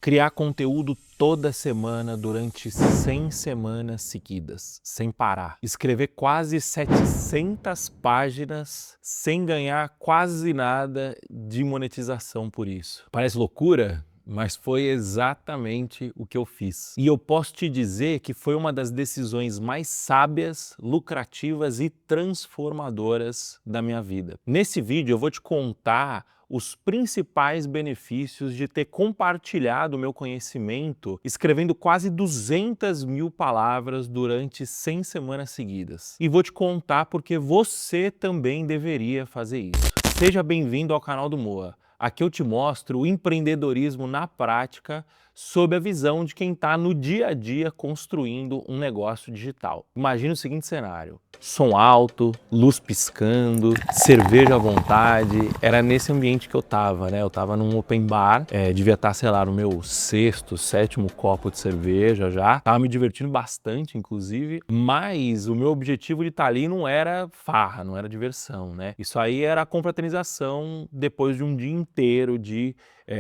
Criar conteúdo toda semana durante 100 semanas seguidas, sem parar. Escrever quase 700 páginas sem ganhar quase nada de monetização por isso. Parece loucura? Mas foi exatamente o que eu fiz. E eu posso te dizer que foi uma das decisões mais sábias, lucrativas e transformadoras da minha vida. Nesse vídeo eu vou te contar os principais benefícios de ter compartilhado o meu conhecimento escrevendo quase 200 mil palavras durante 100 semanas seguidas. E vou te contar porque você também deveria fazer isso. Seja bem-vindo ao canal do Moa. Aqui eu te mostro o empreendedorismo na prática sob a visão de quem está no dia a dia construindo um negócio digital. Imagina o seguinte cenário: som alto, luz piscando, cerveja à vontade. Era nesse ambiente que eu estava, né? Eu estava num open bar, devia estar, sei lá, no meu sexto, sétimo copo de cerveja já. Tava me divertindo bastante, inclusive, mas o meu objetivo de estar ali não era farra, não era diversão, né? Isso aí era a confraternização depois de um dia inteiro de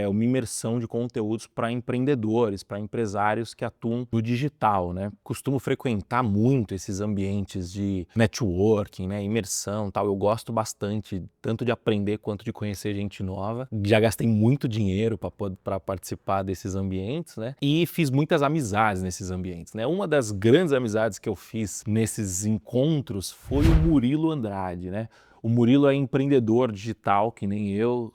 uma imersão de conteúdos para empreendedores, para empresários que atuam no digital, né? Costumo frequentar muito esses ambientes de networking, né? Imersão, tal. Eu gosto bastante tanto de aprender quanto de conhecer gente nova. Já gastei muito dinheiro para participar desses ambientes, né? E fiz muitas amizades nesses ambientes, né? Uma das grandes amizades que eu fiz nesses encontros foi o Murilo Andrade, né? O Murilo é empreendedor digital, que nem eu,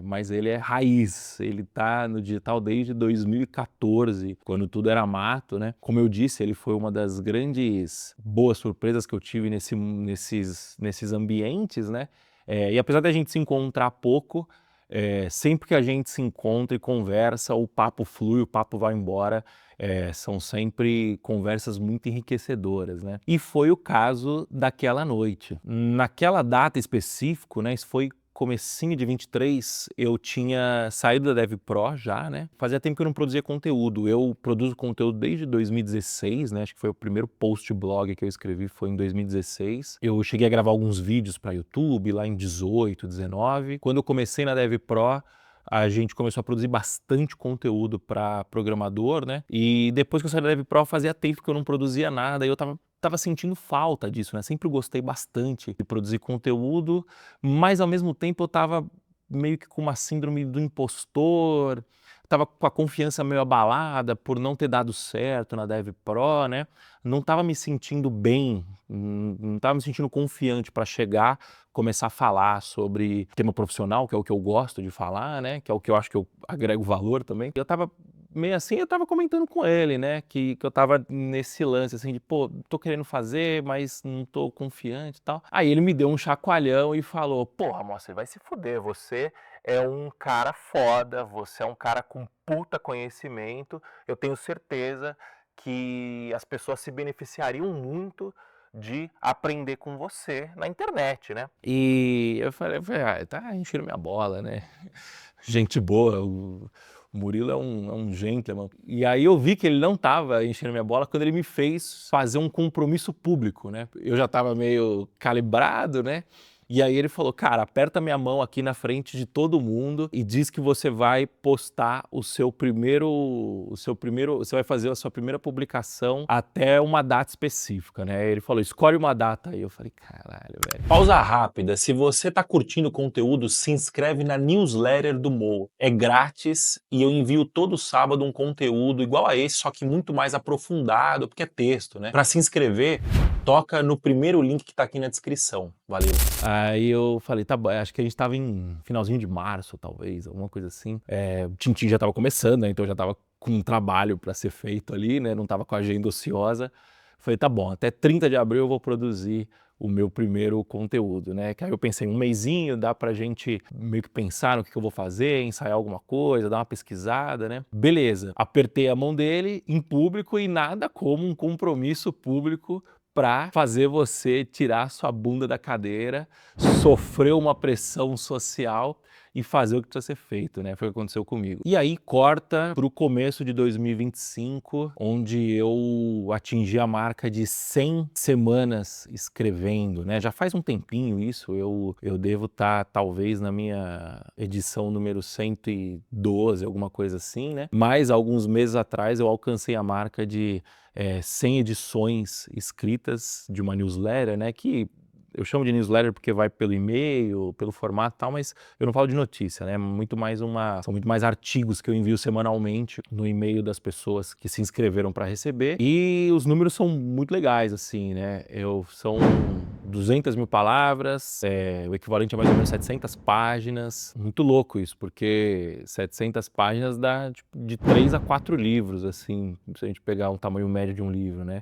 mas ele é raiz. Ele está no digital desde 2014, quando tudo era mato, né? Como eu disse, ele foi uma das grandes boas surpresas que eu tive nesses ambientes, né? E apesar da gente se encontrar pouco, sempre que a gente se encontra e conversa, o papo flui, o papo vai embora. São sempre conversas muito enriquecedoras, né? E foi o caso daquela noite. Naquela data específica, né? Isso foi comecinho de 23, eu tinha saído da DevPro já, né? Fazia tempo que eu não produzia conteúdo. Eu produzo conteúdo desde 2016, né? Acho que foi o primeiro post blog que eu escrevi foi em 2016. Eu cheguei a gravar alguns vídeos para YouTube lá em 18, 19. Quando eu comecei na DevPro, a gente começou a produzir bastante conteúdo para programador, né? E depois que eu saí da DevPro, fazia tempo que eu não produzia nada e eu tava sentindo falta disso, né? Sempre gostei bastante de produzir conteúdo, mas ao mesmo tempo eu tava meio que com uma síndrome do impostor, tava com a confiança meio abalada por não ter dado certo na DevPro, né? Não tava me sentindo bem, não tava me sentindo confiante para chegar, começar a falar sobre tema profissional, que é o que eu gosto de falar, né? Que é o que eu acho que eu agrego valor também. Eu tava meio assim, eu tava comentando com ele, né? Que eu tava nesse lance assim de, pô, tô querendo fazer, mas não tô confiante e tal. Aí ele me deu um chacoalhão e falou: porra, moça, você vai se fuder, você é um cara foda, você é um cara com puta conhecimento, eu tenho certeza que as pessoas se beneficiariam muito de aprender com você na internet, né? E eu falei, tá enchendo minha bola, né? Gente boa, o Murilo é um gentleman. E aí eu vi que ele não estava enchendo minha bola quando ele me fez fazer um compromisso público, né? Eu já estava meio calibrado, né? E aí ele falou, cara, aperta minha mão aqui na frente de todo mundo e diz que você vai postar você vai fazer a sua primeira publicação até uma data específica, né? Ele falou, escolhe uma data aí. Eu falei, caralho, velho. Pausa rápida, se você tá curtindo o conteúdo, se inscreve na newsletter do Moa. É grátis e eu envio todo sábado um conteúdo igual a esse, só que muito mais aprofundado, porque é texto, né? Para se inscrever, toca no primeiro link que tá aqui na descrição. Valeu. Aí eu falei, tá bom, acho que a gente tava em finalzinho de março, talvez, alguma coisa assim. O Tintin já tava começando, né? Então eu já tava com um trabalho para ser feito ali, né? Não tava com a agenda ociosa. Falei, tá bom, até 30 de abril eu vou produzir o meu primeiro conteúdo, né? Que aí eu pensei, um mesinho, dá pra gente meio que pensar no que eu vou fazer, ensaiar alguma coisa, dar uma pesquisada, né? Beleza, apertei a mão dele em público e nada como um compromisso público para fazer você tirar sua bunda da cadeira, sofrer uma pressão social e fazer o que precisa ser feito, né? Foi o que aconteceu comigo. E aí corta para o começo de 2025, onde eu atingi a marca de 100 semanas escrevendo, né? Já faz um tempinho isso, eu devo estar talvez na minha edição número 112, alguma coisa assim, né? Mas alguns meses atrás eu alcancei a marca de 100 edições escritas de uma newsletter, né? Que eu chamo de newsletter porque vai pelo e-mail, pelo formato e tal, mas eu não falo de notícia, né? São muito mais artigos que eu envio semanalmente no e-mail das pessoas que se inscreveram para receber. E os números são muito legais, assim, né? São 200 mil palavras, o equivalente a mais ou menos 700 páginas. Muito louco isso, porque 700 páginas dá tipo, de 3 a 4 livros, assim, se a gente pegar um tamanho médio de um livro, né?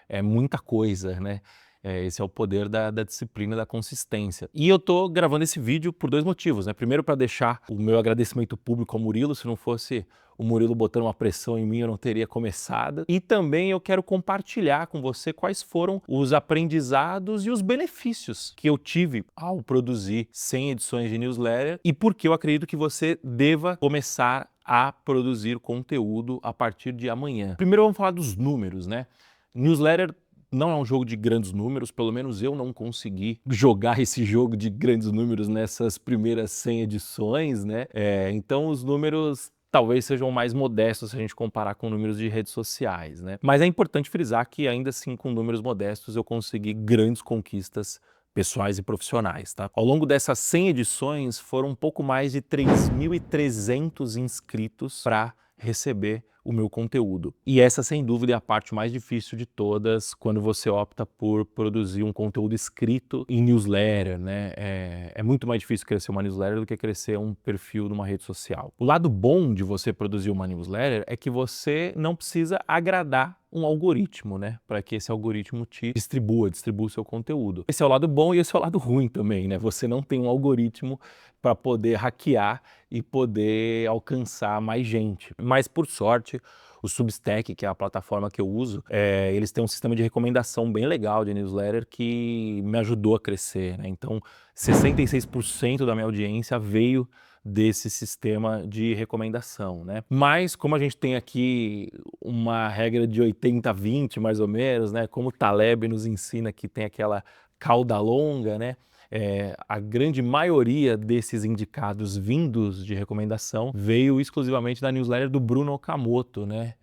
É muita coisa, né? Esse é o poder da disciplina, da consistência. E eu tô gravando esse vídeo por 2 motivos, né? Primeiro, para deixar o meu agradecimento público ao Murilo. Se não fosse o Murilo botando uma pressão em mim, eu não teria começado. E também eu quero compartilhar com você quais foram os aprendizados e os benefícios que eu tive ao produzir 100 edições de newsletter e por que eu acredito que você deva começar a produzir conteúdo a partir de amanhã. Primeiro vamos falar dos números, né? Newsletter não é um jogo de grandes números, pelo menos eu não consegui jogar esse jogo de grandes números nessas primeiras 100 edições, né? Então os números talvez sejam mais modestos se a gente comparar com números de redes sociais, né? Mas é importante frisar que ainda assim com números modestos eu consegui grandes conquistas pessoais e profissionais, tá? Ao longo dessas 100 edições foram um pouco mais de 3.300 inscritos para receber o meu conteúdo. E essa, sem dúvida, é a parte mais difícil de todas quando você opta por produzir um conteúdo escrito em newsletter, né? É muito mais difícil crescer uma newsletter do que crescer um perfil numa rede social. O lado bom de você produzir uma newsletter é que você não precisa agradar um algoritmo, né? Para que esse algoritmo te distribua o seu conteúdo. Esse é o lado bom e esse é o lado ruim também, né? Você não tem um algoritmo para poder hackear e poder alcançar mais gente. Mas, por sorte, o Substack, que é a plataforma que eu uso, eles têm um sistema de recomendação bem legal de newsletter que me ajudou a crescer, né? Então, 66% da minha audiência veio desse sistema de recomendação, né? Mas como a gente tem aqui uma regra de 80-20 mais ou menos, né? Como o Taleb nos ensina que tem aquela cauda longa, né? A grande maioria desses indicados vindos de recomendação veio exclusivamente da newsletter do Bruno Okamoto, né?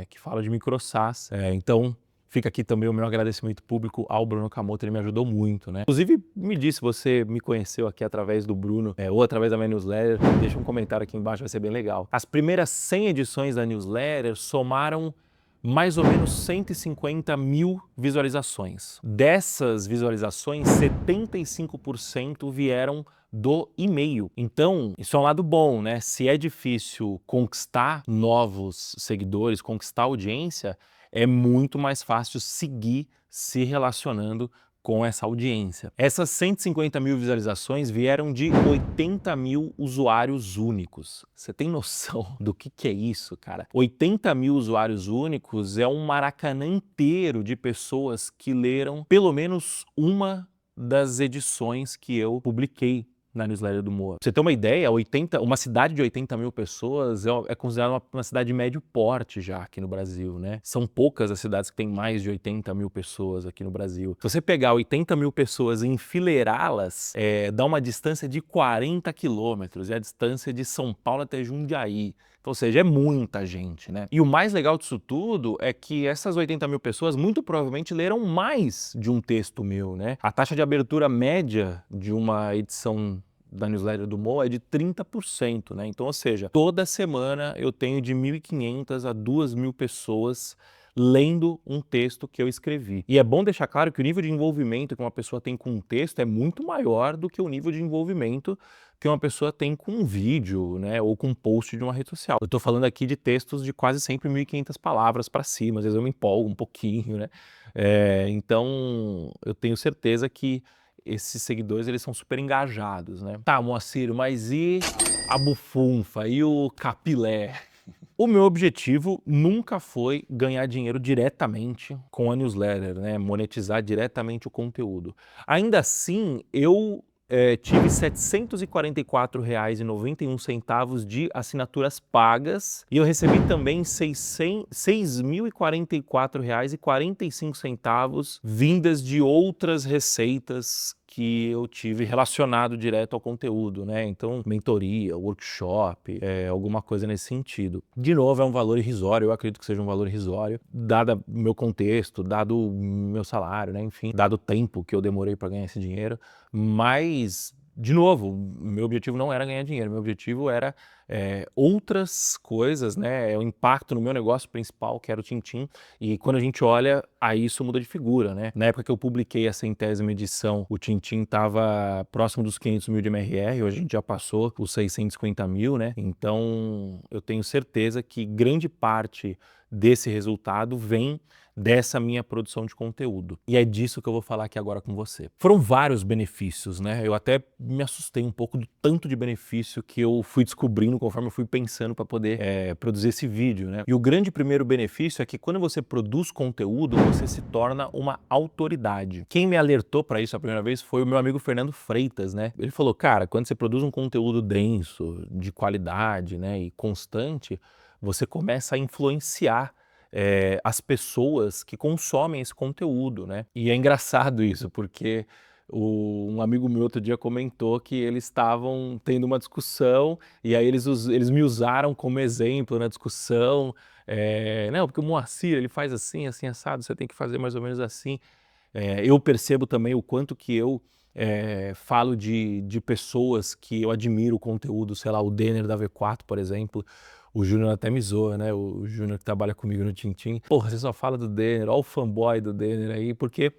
Que fala de micro-SaaS. Então, fica aqui também o meu agradecimento público ao Bruno Okamoto, ele me ajudou muito, né? Inclusive, me diz se você me conheceu aqui através do Bruno ou através da minha newsletter, deixa um comentário aqui embaixo, vai ser bem legal. As primeiras 100 edições da newsletter somaram mais ou menos 150 mil visualizações. Dessas visualizações, 75% vieram do e-mail. Então, isso é um lado bom, né? Se é difícil conquistar novos seguidores, conquistar audiência, é muito mais fácil seguir se relacionando com essa audiência. Essas 150 mil visualizações vieram de 80 mil usuários únicos. Você tem noção do que é isso, cara? 80 mil usuários únicos é um Maracanã inteiro de pessoas que leram pelo menos uma das edições que eu publiquei na newsletter do Moa. Pra você ter uma ideia, uma cidade de 80 mil pessoas é considerada uma cidade de médio porte já aqui no Brasil, né? São poucas as cidades que têm mais de 80 mil pessoas aqui no Brasil. Se você pegar 80 mil pessoas e enfileirá-las, dá uma distância de 40 quilômetros, é a distância de São Paulo até Jundiaí. Ou seja, é muita gente, né? E o mais legal disso tudo é que essas 80 mil pessoas muito provavelmente leram mais de um texto meu, né? A taxa de abertura média de uma edição da newsletter do Moa é de 30%, né? Então, ou seja, toda semana eu tenho de 1.500 a 2.000 pessoas lendo um texto que eu escrevi. E é bom deixar claro que o nível de envolvimento que uma pessoa tem com um texto é muito maior do que o nível de envolvimento que uma pessoa tem com um vídeo, né, ou com um post de uma rede social. Eu tô falando aqui de textos de quase sempre 1.500 palavras para cima, às vezes eu me empolgo um pouquinho, né? Então, eu tenho certeza que esses seguidores, eles são super engajados, né? Tá, Moacir, mas e a bufunfa, e o capilé? O meu objetivo nunca foi ganhar dinheiro diretamente com a newsletter, né? Monetizar diretamente o conteúdo. Ainda assim, eu tive R$ 744,91 de assinaturas pagas e eu recebi também R$ 6.044,45 vindas de outras receitas que eu tive relacionado direto ao conteúdo, né? Então, mentoria, workshop, alguma coisa nesse sentido. De novo, é um valor irrisório, eu acredito que seja um valor irrisório, dado o meu contexto, dado o meu salário, né? Enfim, dado o tempo que eu demorei para ganhar esse dinheiro, mas... De novo, meu objetivo não era ganhar dinheiro, meu objetivo era outras coisas, né? O impacto no meu negócio principal, que era o Tintim, e quando a gente olha, aí isso muda de figura, né? Na época que eu publiquei a 100ª edição, o Tintim estava próximo dos 500 mil de MRR, hoje a gente já passou os 650 mil, né? Então, eu tenho certeza que grande parte desse resultado vem dessa minha produção de conteúdo. E é disso que eu vou falar aqui agora com você. Foram vários benefícios, né? Eu até me assustei um pouco do tanto de benefício que eu fui descobrindo conforme eu fui pensando para poder produzir esse vídeo, né? E o grande primeiro benefício é que quando você produz conteúdo, você se torna uma autoridade. Quem me alertou para isso a primeira vez foi o meu amigo Fernando Freitas, né? Ele falou, cara, quando você produz um conteúdo denso, de qualidade, né, e constante, você começa a influenciar as pessoas que consomem esse conteúdo, né? E é engraçado isso, porque um amigo meu outro dia comentou que eles estavam tendo uma discussão e aí eles me usaram como exemplo na discussão. Não, porque o Moacir, ele faz assim, assim, assado, você tem que fazer mais ou menos assim. Eu percebo também o quanto que eu falo de pessoas que eu admiro o conteúdo, sei lá, o Denner da V4, por exemplo. O Júnior até me zoa, né? O Júnior que trabalha comigo no Tintim. Porra, você só fala do Denner, ó o fanboy do Denner aí, porque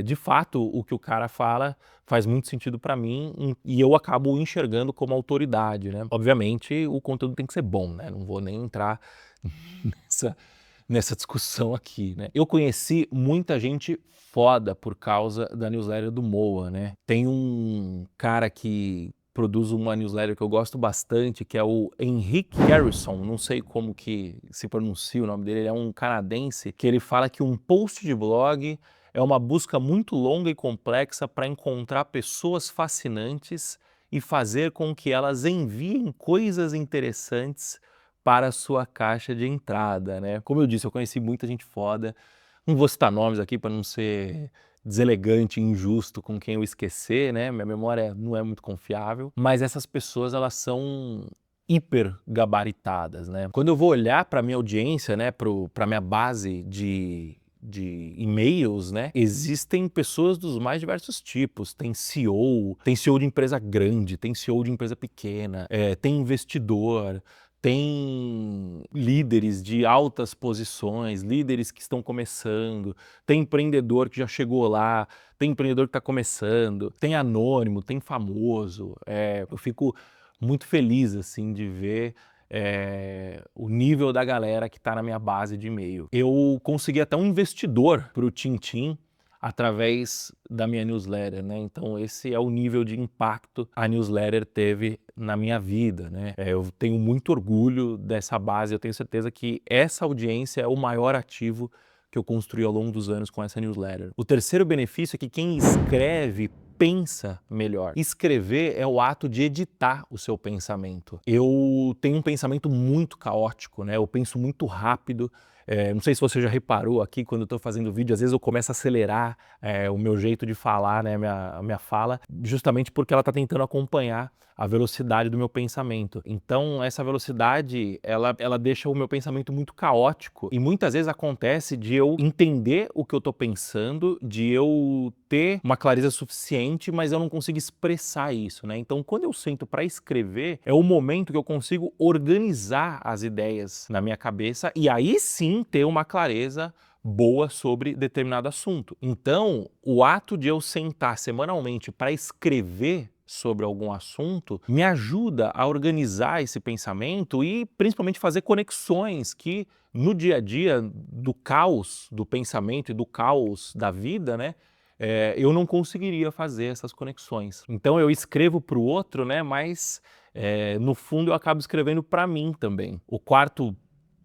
de fato o que o cara fala faz muito sentido para mim e eu acabo enxergando como autoridade, né? Obviamente o conteúdo tem que ser bom, né? Não vou nem entrar nessa discussão aqui, né? Eu conheci muita gente foda por causa da newsletter do Moa, né? Tem um cara que produz uma newsletter que eu gosto bastante, que é o Henrique Harrison, não sei como que se pronuncia o nome dele, ele é um canadense, que ele fala que um post de blog é uma busca muito longa e complexa para encontrar pessoas fascinantes e fazer com que elas enviem coisas interessantes para a sua caixa de entrada, né? Como eu disse, eu conheci muita gente foda, não vou citar nomes aqui para não ser deselegante e injusto com quem eu esquecer, né? Minha memória não é muito confiável, mas essas pessoas, elas são hiper gabaritadas, né? Quando eu vou olhar para minha audiência, né, para minha base de e-mails, né, existem pessoas dos mais diversos tipos. Tem CEO de empresa grande, tem CEO de empresa pequena, tem investidor, tem líderes de altas posições, líderes que estão começando, tem empreendedor que já chegou lá, tem empreendedor que está começando, tem anônimo, tem famoso. Eu fico muito feliz assim de ver o nível da galera que está na minha base de e-mail. Eu consegui até um investidor para o Tintim através da minha newsletter, né? Então esse é o nível de impacto a newsletter teve na minha vida, né? Eu tenho muito orgulho dessa base, eu tenho certeza que essa audiência é o maior ativo que eu construí ao longo dos anos com essa newsletter. O terceiro benefício é que quem escreve pensa melhor. Escrever é o ato de editar o seu pensamento. Eu tenho um pensamento muito caótico, né? Eu penso muito rápido. Não sei se você já reparou aqui quando eu estou fazendo vídeo, às vezes eu começo a acelerar o meu jeito de falar, né, a minha fala, justamente porque ela está tentando acompanhar a velocidade do meu pensamento. Então essa velocidade, ela deixa o meu pensamento muito caótico e muitas vezes acontece de eu entender o que eu estou pensando, de eu ter uma clareza suficiente, mas eu não consigo expressar isso, né? Então quando eu sento para escrever, é o momento que eu consigo organizar as ideias na minha cabeça e aí sim ter uma clareza boa sobre determinado assunto. Então, o ato de eu sentar semanalmente para escrever sobre algum assunto me ajuda a organizar esse pensamento e principalmente fazer conexões que no dia a dia do caos do pensamento e do caos da vida, né, eu não conseguiria fazer essas conexões. Então eu escrevo para o outro, né, mas no fundo eu acabo escrevendo para mim também. O quarto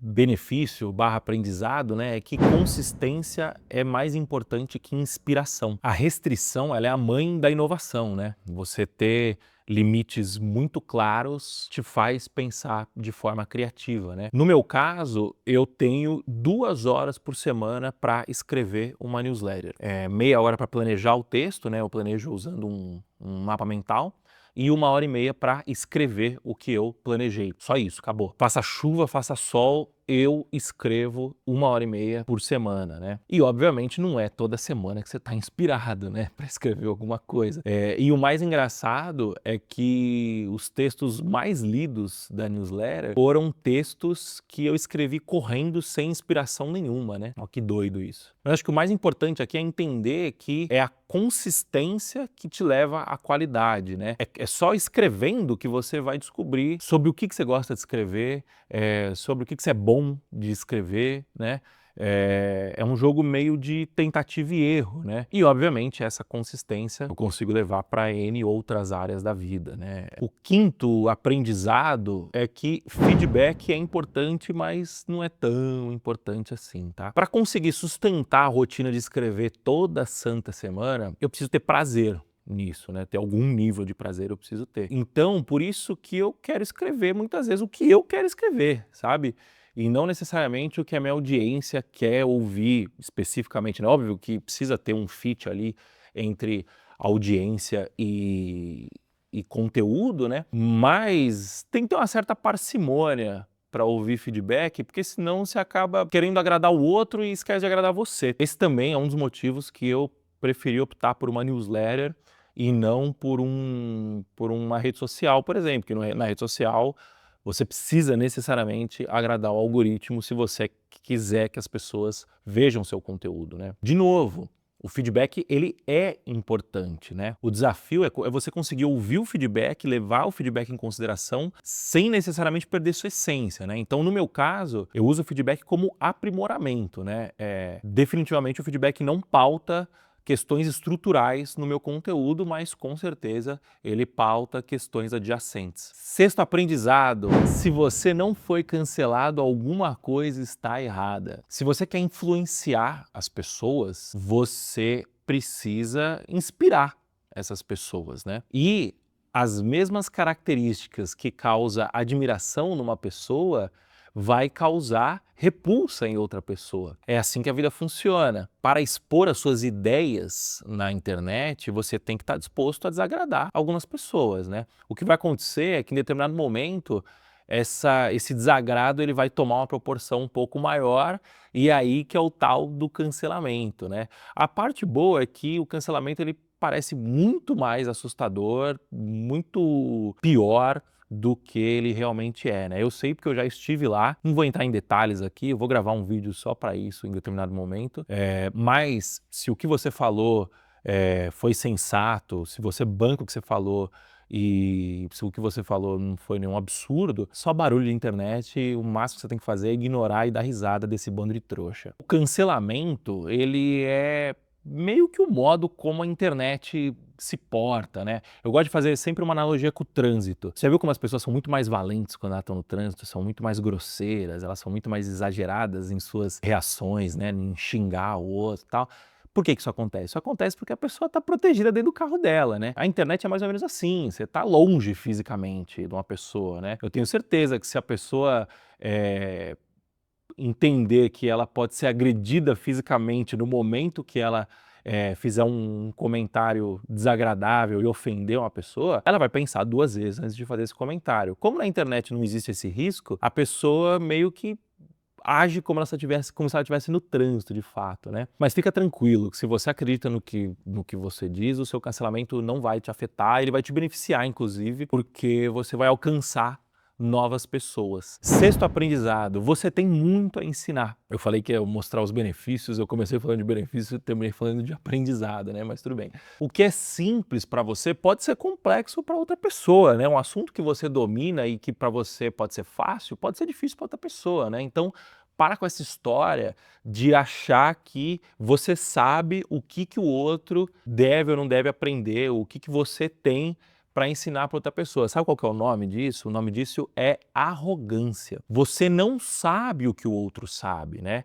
benefício barra aprendizado, né, é que consistência é mais importante que inspiração. A restrição, ela é a mãe da inovação, né? Você ter limites muito claros te faz pensar de forma criativa, né? No meu caso, eu tenho 2 horas por semana para escrever uma newsletter. Meia hora para planejar o texto, né? Eu planejo usando um mapa mental. E 1h30 para escrever o que eu planejei. Só isso, acabou. Faça chuva, faça sol, eu escrevo 1h30 por semana, né? E obviamente não é toda semana que você está inspirado, né, para escrever alguma coisa. E o mais engraçado é que os textos mais lidos da newsletter foram textos que eu escrevi correndo sem inspiração nenhuma, né? Ó, que doido isso. Mas acho que o mais importante aqui é entender que é a consistência que te leva à qualidade, né? É só escrevendo que você vai descobrir sobre o que você gosta de escrever, sobre o que você é bom de escrever, né? É um jogo meio de tentativa e erro, né? E obviamente essa consistência eu consigo levar para N outras áreas da vida, né? O quinto aprendizado é que feedback é importante, mas não é tão importante assim, tá? Para conseguir sustentar a rotina de escrever toda santa semana, eu preciso ter prazer nisso, né? Ter algum nível de prazer eu preciso ter. Então, por isso que eu quero escrever muitas vezes o que eu quero escrever, sabe? E não necessariamente o que a minha audiência quer ouvir especificamente, né? Óbvio que precisa ter um fit ali entre audiência e conteúdo, né? Mas tem que ter uma certa parcimônia para ouvir feedback, porque senão você acaba querendo agradar o outro e esquece de agradar você. Esse também é um dos motivos que eu preferi optar por uma newsletter e não por uma rede social, por exemplo, porque na rede social você precisa necessariamente agradar o algoritmo se você quiser que as pessoas vejam seu conteúdo, né? De novo, o feedback, ele é importante, né? O desafio é você conseguir ouvir o feedback, levar o feedback em consideração sem necessariamente perder sua essência, né? Então, no meu caso, eu uso o feedback como aprimoramento, né? Definitivamente o feedback não pauta questões estruturais no meu conteúdo, mas com certeza ele pauta questões adjacentes. Sexto aprendizado: se você não foi cancelado, alguma coisa está errada. Se você quer influenciar as pessoas, você precisa inspirar essas pessoas, né? E as mesmas características que causam admiração numa pessoa vai causar repulsa em outra pessoa. É assim que a vida funciona. Para expor as suas ideias na internet, você tem que estar disposto a desagradar algumas pessoas, né? O que vai acontecer é que em determinado momento esse desagrado ele vai tomar uma proporção um pouco maior, e aí que é o tal do cancelamento, né? A parte boa é que o cancelamento ele parece muito mais assustador, muito pior do que ele realmente é, né? Eu sei porque eu já estive lá, não vou entrar em detalhes aqui, eu vou gravar um vídeo só para isso em determinado momento, mas se o que você falou foi sensato, se você banca o que você falou e se o que você falou não foi nenhum absurdo, só barulho de internet, o máximo que você tem que fazer é ignorar e dar risada desse bando de trouxa. O cancelamento, ele é meio que o modo como a internet se porta, né? Eu gosto de fazer sempre uma analogia com o trânsito. Você já viu como as pessoas são muito mais valentes quando elas estão no trânsito, são muito mais grosseiras, elas são muito mais exageradas em suas reações, né? Em xingar o outro e tal. Por que isso acontece? Isso acontece porque a pessoa está protegida dentro do carro dela, né? A internet é mais ou menos assim, você está longe fisicamente de uma pessoa, né? Eu tenho certeza que se a pessoa entender que ela pode ser agredida fisicamente no momento que ela fizer um comentário desagradável e ofender uma pessoa, ela vai pensar 2 vezes antes de fazer esse comentário. Como na internet não existe esse risco, a pessoa meio que age como se ela estivesse no trânsito, de fato, né? Mas fica tranquilo, que se você acredita no que você diz, o seu cancelamento não vai te afetar, ele vai te beneficiar, inclusive, porque você vai alcançar novas pessoas. Sexto aprendizado: você tem muito a ensinar. Eu falei que ia mostrar os benefícios, eu comecei falando de benefícios e terminei falando de aprendizado, né? Mas tudo bem. O que é simples para você pode ser complexo para outra pessoa, né? Um assunto que você domina e que para você pode ser fácil, pode ser difícil para outra pessoa, né? Então, para com essa história de achar que você sabe o que o outro deve ou não deve aprender, o que você tem para ensinar para outra pessoa. Sabe qual que é o nome disso? O nome disso é arrogância. Você não sabe o que o outro sabe, né?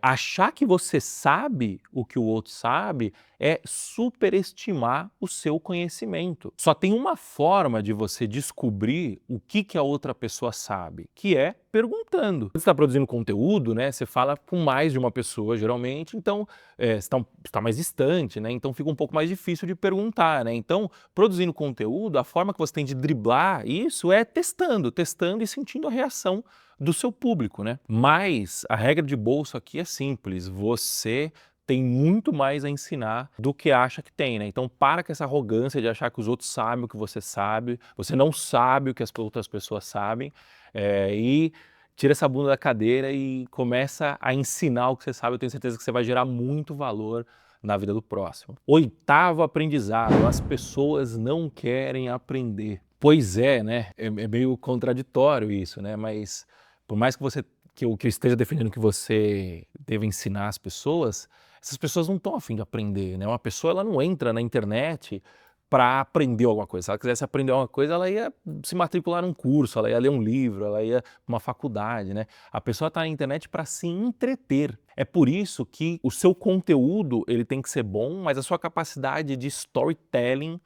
Achar que você sabe o que o outro sabe é superestimar o seu conhecimento. Só tem uma forma de você descobrir o que a outra pessoa sabe, que é perguntando. Quando você está produzindo conteúdo, né, você fala com mais de uma pessoa, geralmente, então você está mais distante, né, então fica um pouco mais difícil de perguntar, né? Então, produzindo conteúdo, a forma que você tem de driblar isso é testando e sentindo a reação do seu público, né? Mas a regra de bolso aqui é simples, você tem muito mais a ensinar do que acha que tem, né? Então para com essa arrogância de achar que os outros sabem o que você não sabe o que as outras pessoas sabem, e tira essa bunda da cadeira e começa a ensinar o que você sabe. Eu tenho certeza que você vai gerar muito valor na vida do próximo. 8º aprendizado: as pessoas não querem aprender. Pois é, né? É meio contraditório isso, né? Mas por mais que eu esteja defendendo que você deve ensinar as pessoas, essas pessoas não estão a fim de aprender, né? Uma pessoa, ela não entra na internet para aprender alguma coisa. Se ela quisesse aprender alguma coisa, ela ia se matricular num curso, ela ia ler um livro, ela ia para uma faculdade, né? A pessoa está na internet para se entreter. É por isso que o seu conteúdo ele tem que ser bom, mas a sua capacidade de storytelling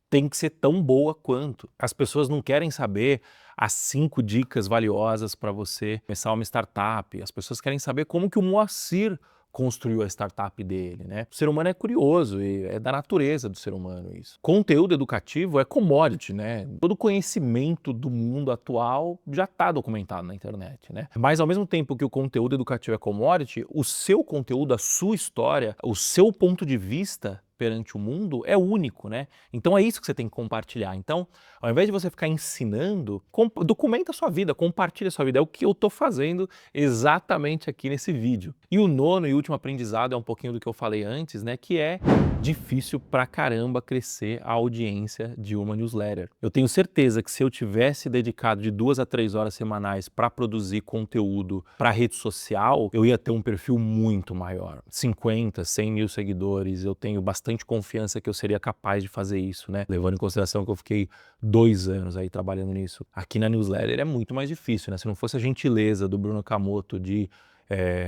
tem que ser tão boa quanto. As pessoas não querem saber as 5 dicas valiosas para você começar uma startup. As pessoas querem saber como que o Moacir construiu a startup dele, né? O ser humano é curioso e é da natureza do ser humano isso. Conteúdo educativo é commodity, né? Todo conhecimento do mundo atual já está documentado na internet, né? Mas ao mesmo tempo que o conteúdo educativo é commodity, o seu conteúdo, a sua história, o seu ponto de vista perante o mundo é único, né? Então é isso que você tem que compartilhar. Então, ao invés de você ficar ensinando, documenta a sua vida, compartilha a sua vida. É o que eu estou fazendo exatamente aqui nesse vídeo. E o 9º e último aprendizado é um pouquinho do que eu falei antes, né? Que é difícil pra caramba crescer a audiência de uma newsletter. Eu tenho certeza que se eu tivesse dedicado de 2 a 3 horas semanais para produzir conteúdo para rede social, eu ia ter um perfil muito maior. 50, 100 mil seguidores, eu tenho bastante confiança que eu seria capaz de fazer isso, né? Levando em consideração que eu fiquei 2 anos aí trabalhando nisso. Aqui na newsletter é muito mais difícil, né? Se não fosse a gentileza do Bruno Kamoto de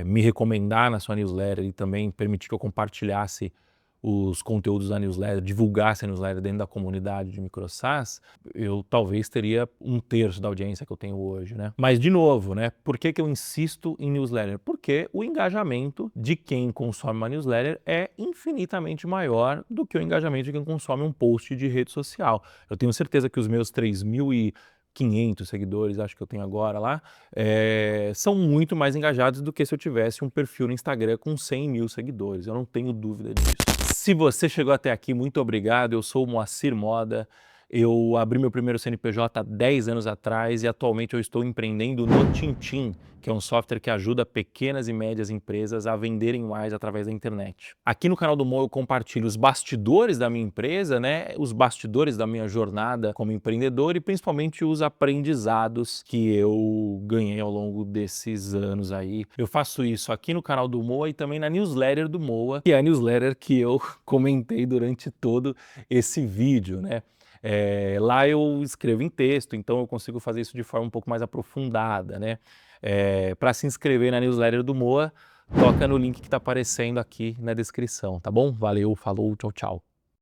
me recomendar na sua newsletter e também permitir que eu compartilhasse os conteúdos da newsletter, divulgasse a newsletter dentro da comunidade de MicroSaaS, eu talvez teria 1/3 da audiência que eu tenho hoje, né? Mas, de novo, né? Por que eu insisto em newsletter? Porque o engajamento de quem consome uma newsletter é infinitamente maior do que o engajamento de quem consome um post de rede social. Eu tenho certeza que os meus 3.500 seguidores, acho que eu tenho agora lá, são muito mais engajados do que se eu tivesse um perfil no Instagram com 100 mil seguidores. Eu não tenho dúvida disso. Se você chegou até aqui, muito obrigado. Eu sou o Moacir Moda. Eu abri meu primeiro CNPJ há 10 anos atrás e atualmente eu estou empreendendo no Tintim, que é um software que ajuda pequenas e médias empresas a venderem mais através da internet. Aqui no canal do Mo eu compartilho os bastidores da minha empresa, né? Os bastidores da minha jornada como empreendedor e principalmente os aprendizados que eu ganhei ao longo desses anos aí. Eu faço isso aqui no canal do Moa e também na newsletter do Moa, que é a newsletter que eu comentei durante todo esse vídeo, né? Lá eu escrevo em texto, então eu consigo fazer isso de forma um pouco mais aprofundada, né? Para se inscrever na newsletter do Moa, toca no link que está aparecendo aqui na descrição, tá bom? Valeu, falou, tchau, tchau.